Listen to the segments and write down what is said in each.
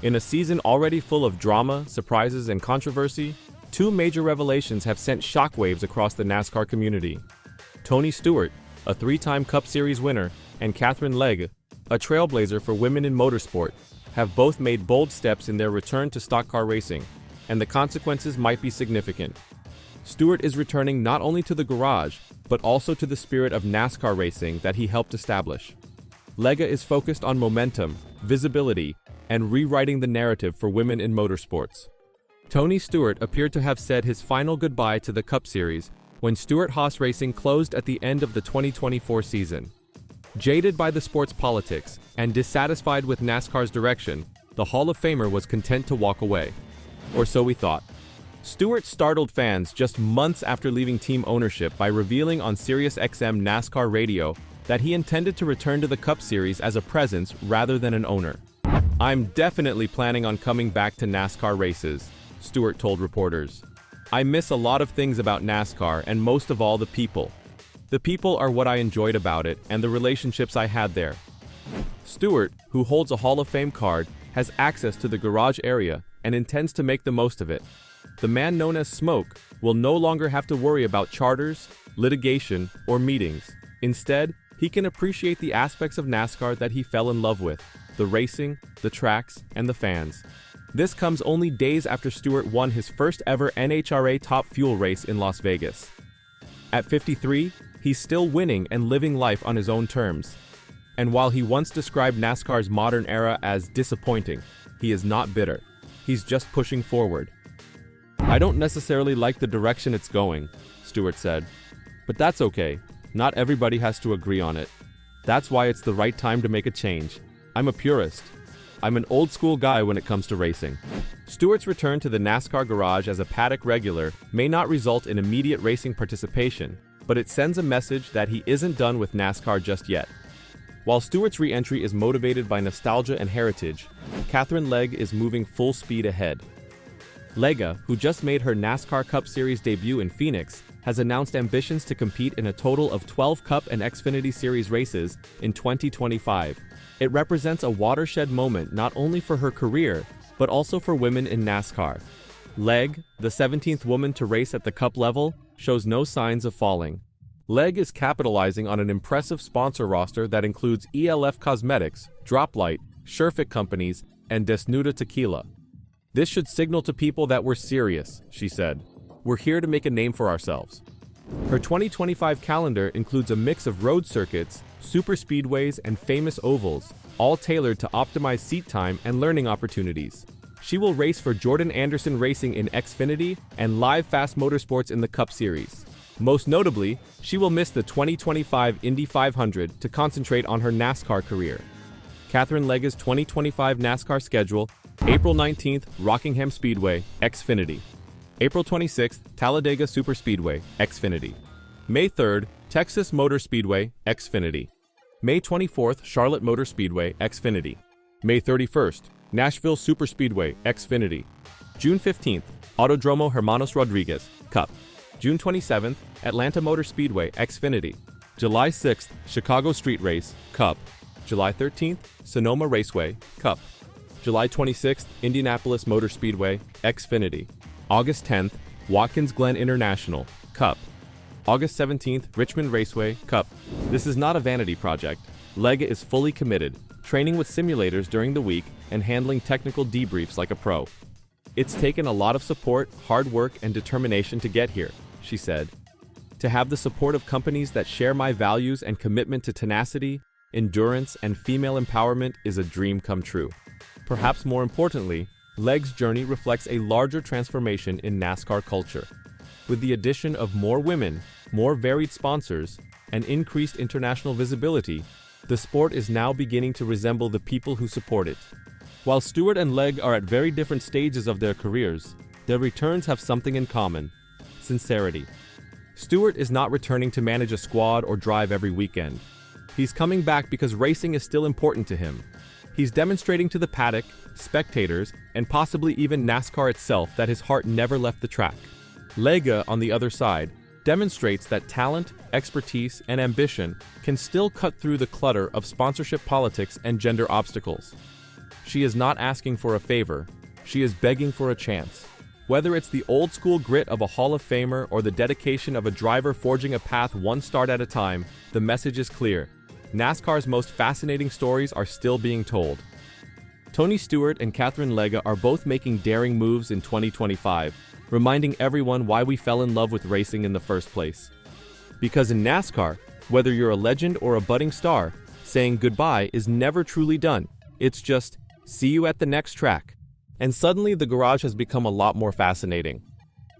In a season already full of drama, surprises, and controversy, two major revelations have sent shockwaves across the NASCAR community. Tony Stewart, a three-time Cup Series winner, and Katherine Legge, a trailblazer for women in motorsport, have both made bold steps in their return to stock car racing, and the consequences might be significant. Stewart is returning not only to the garage, but also to the spirit of NASCAR racing that he helped establish. Legge is focused on momentum, visibility, and rewriting the narrative for women in motorsports. Tony Stewart appeared to have said his final goodbye to the Cup Series when Stewart-Haas Racing closed at the end of the 2024 season. Jaded by the sport's politics and dissatisfied with NASCAR's direction, the Hall of Famer was content to walk away. Or so we thought. Stewart startled fans just months after leaving team ownership by revealing on SiriusXM NASCAR radio that he intended to return to the Cup Series as a presence rather than an owner. "I'm definitely planning on coming back to NASCAR races," Stewart told reporters. "I miss a lot of things about NASCAR and most of all the people. The people are what I enjoyed about it and the relationships I had there." Stewart, who holds a Hall of Fame card, has access to the garage area and intends to make the most of it. The man known as Smoke will no longer have to worry about charters, litigation, or meetings. Instead, he can appreciate the aspects of NASCAR that he fell in love with: the racing, the tracks, and the fans. This comes only days after Stewart won his first ever NHRA Top Fuel race in Las Vegas. At 53, he's still winning and living life on his own terms. And while he once described NASCAR's modern era as disappointing, he is not bitter. He's just pushing forward. "I don't necessarily like the direction it's going," Stewart said. "But that's okay. Not everybody has to agree on it. That's why it's the right time to make a change. I'm a purist. I'm an old-school guy when it comes to racing." Stewart's return to the NASCAR garage as a paddock regular may not result in immediate racing participation, but it sends a message that he isn't done with NASCAR just yet. While Stewart's re-entry is motivated by nostalgia and heritage, Katherine Legge is moving full speed ahead. Legge, who just made her NASCAR Cup Series debut in Phoenix, has announced ambitions to compete in a total of 12 Cup and Xfinity Series races in 2025. It represents a watershed moment not only for her career, but also for women in NASCAR. Legge, the 17th woman to race at the Cup level, shows no signs of falling. Legge is capitalizing on an impressive sponsor roster that includes ELF Cosmetics, Droplight, Sherfick Companies, and Desnuda Tequila. "This should signal to people that we're serious," she said. "We're here to make a name for ourselves." Her 2025 calendar includes a mix of road circuits, super speedways, and famous ovals, all tailored to optimize seat time and learning opportunities. She will race for Jordan Anderson Racing in Xfinity and Live Fast Motorsports in the Cup Series. Most notably, she will miss the 2025 Indy 500 to concentrate on her NASCAR career. Katherine Legge's 2025 NASCAR schedule: April 19th, Rockingham Speedway, Xfinity. April 26th, Talladega Superspeedway, Xfinity. May 3rd, Texas Motor Speedway, Xfinity. May 24th, Charlotte Motor Speedway, Xfinity. May 31st, Nashville Superspeedway, Xfinity. June 15th, Autodromo Hermanos Rodriguez, Cup. June 27th, Atlanta Motor Speedway, Xfinity. July 6th, Chicago Street Race, Cup. July 13th, Sonoma Raceway, Cup. July 26th, Indianapolis Motor Speedway, Xfinity. August 10th, Watkins Glen International, Cup. August 17th, Richmond Raceway, Cup. This is not a vanity project. Legge is fully committed, training with simulators during the week and handling technical debriefs like a pro. "It's taken a lot of support, hard work, and determination to get here," she said. "To have the support of companies that share my values and commitment to tenacity, endurance, and female empowerment is a dream come true." Perhaps more importantly, Legge's journey reflects a larger transformation in NASCAR culture. With the addition of more women, more varied sponsors, and increased international visibility, the sport is now beginning to resemble the people who support it. While Stewart and Legge are at very different stages of their careers, their returns have something in common: sincerity. Stewart is not returning to manage a squad or drive every weekend. He's coming back because racing is still important to him. He's demonstrating to the paddock, spectators, and possibly even NASCAR itself that his heart never left the track. Legge, on the other side, demonstrates that talent, expertise, and ambition can still cut through the clutter of sponsorship politics and gender obstacles. she is not asking for a favor, she is begging for a chance. Whether it's the old-school grit of a Hall of Famer or the dedication of a driver forging a path one start at a time, the message is clear. NASCAR's most fascinating stories are still being told. Tony Stewart and Katherine Legge are both making daring moves in 2025, reminding everyone why we fell in love with racing in the first place. Because in NASCAR, whether you're a legend or a budding star, saying goodbye is never truly done. It's just, see you at the next track. And suddenly the garage has become a lot more fascinating.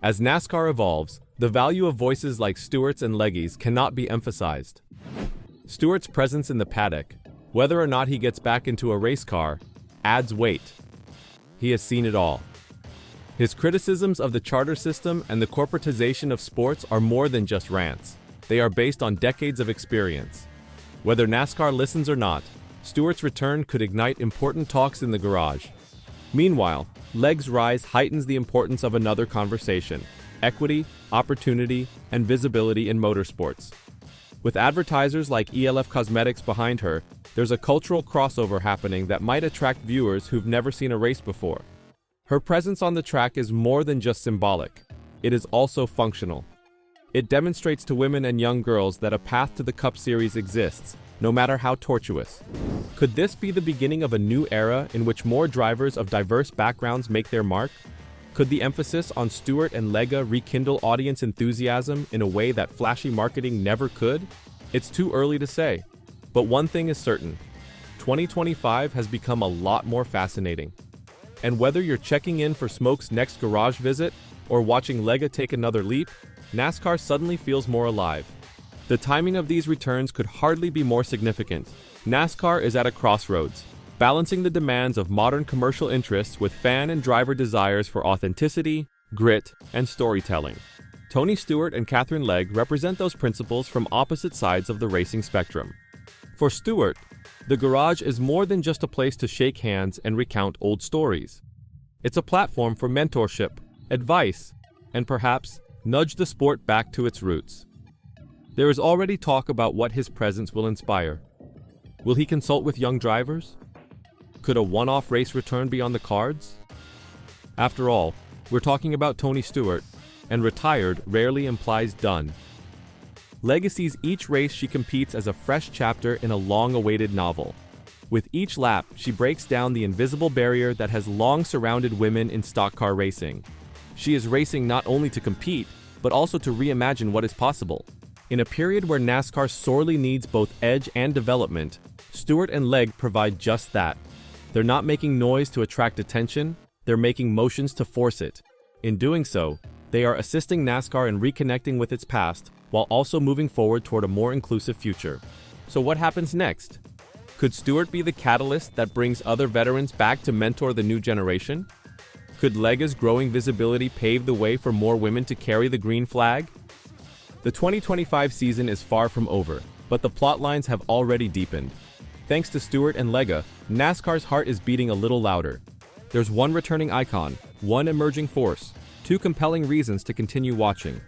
As NASCAR evolves, the value of voices like Stewart's and Legge's cannot be emphasized. Stewart's presence in the paddock, whether or not he gets back into a race car, adds weight. He has seen it all. His criticisms of the charter system and the corporatization of sports are more than just rants. They are based on decades of experience. Whether NASCAR listens or not, Stewart's return could ignite important talks in the garage. Meanwhile, Legge's rise heightens the importance of another conversation: equity, opportunity, and visibility in motorsports. With advertisers like ELF Cosmetics behind her, there's a cultural crossover happening that might attract viewers who've never seen a race before. Her presence on the track is more than just symbolic. It is also functional. It demonstrates to women and young girls that a path to the Cup Series exists, no matter how tortuous. Could this be the beginning of a new era in which more drivers of diverse backgrounds make their mark? Could the emphasis on Stewart and Legge rekindle audience enthusiasm in a way that flashy marketing never could? It's too early to say. But one thing is certain: 2025 has become a lot more fascinating. And whether you're checking in for Smoke's next garage visit or watching Legge take another leap, NASCAR suddenly feels more alive. The timing of these returns could hardly be more significant. NASCAR is at a crossroads, balancing the demands of modern commercial interests with fan and driver desires for authenticity, grit, and storytelling. Tony Stewart and Katherine Legge represent those principles from opposite sides of the racing spectrum. For Stewart, the garage is more than just a place to shake hands and recount old stories. It's a platform for mentorship, advice, and perhaps nudge the sport back to its roots. There is already talk about what his presence will inspire. Will he consult with young drivers? Could a one-off race return be on the cards? After all, we're talking about Tony Stewart, and retired rarely implies done. Legge sees each race she competes as a fresh chapter in a long-awaited novel. With each lap, she breaks down the invisible barrier that has long surrounded women in stock car racing. She is racing not only to compete, but also to reimagine what is possible. In a period where NASCAR sorely needs both edge and development, Stewart and Legge provide just that. They're not making noise to attract attention, they're making motions to force it. In doing so, they are assisting NASCAR in reconnecting with its past, while also moving forward toward a more inclusive future. So what happens next? Could Stewart be the catalyst that brings other veterans back to mentor the new generation? Could Legge's growing visibility pave the way for more women to carry the green flag? The 2025 season is far from over, but the plot lines have already deepened. Thanks to Stewart and Legge, NASCAR's heart is beating a little louder. There's one returning icon, one emerging force, two compelling reasons to continue watching.